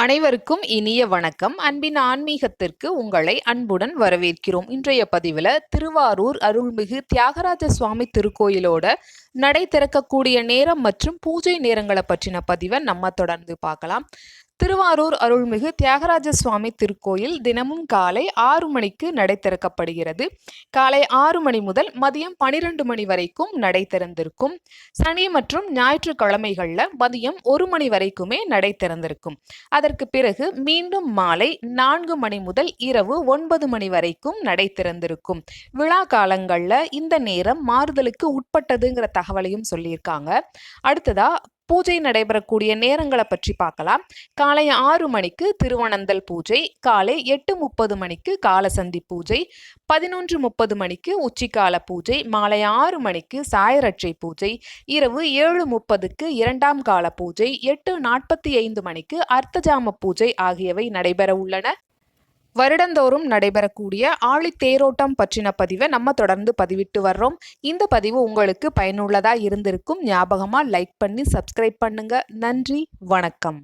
அனைவருக்கும் இனிய வணக்கம். அன்பின் ஆன்மீகத்திற்கு உங்களை அன்புடன் வரவேற்கிறோம். இன்றைய பதிவில் திருவாரூர் அருள்மிகு தியாகராஜ சுவாமி திருக்கோயிலோட நடை திறக்கக்கூடிய நேரம் மற்றும் பூஜை நேரங்களை பற்றின பதிவை நம்ம தொடர்ந்து பார்க்கலாம். திருவாரூர் அருள்மிகு தியாகராஜ சுவாமி திருக்கோயில் தினமும் காலை 6 மணிக்கு நடை திறக்கப்படுகிறது. காலை 6 மணி முதல் மதியம் 12 மணி வரைக்கும் நடை திறந்திருக்கும். சனி மற்றும் ஞாயிற்றுக்கிழமைகள்ல மதியம் 1 மணி வரைக்குமே நடை திறந்திருக்கும். அதற்கு பிறகு மீண்டும் மாலை 4 மணி முதல் இரவு 9 மணி வரைக்கும் நடை திறந்திருக்கும். விழா காலங்கள்ல இந்த நேரம் மாறுதலுக்கு உட்பட்டதுங்கிற தகவலையும் சொல்லியிருக்காங்க. அடுத்ததா பூஜை நடைபெறக்கூடிய நேரங்களை பற்றி பார்க்கலாம். காலை 6 மணிக்கு திருவனந்தல் பூஜை, காலை 8:30 மணிக்கு காலசந்தி பூஜை, 11:30 மணிக்கு உச்சிக்கால பூஜை, மாலை 6 மணிக்கு சாயரட்சை பூஜை, இரவு 7:30க்கு இரண்டாம் கால பூஜை, 8:45 மணிக்கு அர்த்தஜாம பூஜை ஆகியவை நடைபெற உள்ளன. வருடந்தோறும் நடைபெறக்கூடிய ஆழித்தேரோட்டம் பற்றின பதிவை நம்ம தொடர்ந்து பதிவிட்டு வர்றோம். இந்த பதிவு உங்களுக்கு பயனுள்ளதா இருந்திருக்கும். ஞாபகமா லைக் பண்ணி சப்ஸ்கிரைப் பண்ணுங்க. நன்றி, வணக்கம்.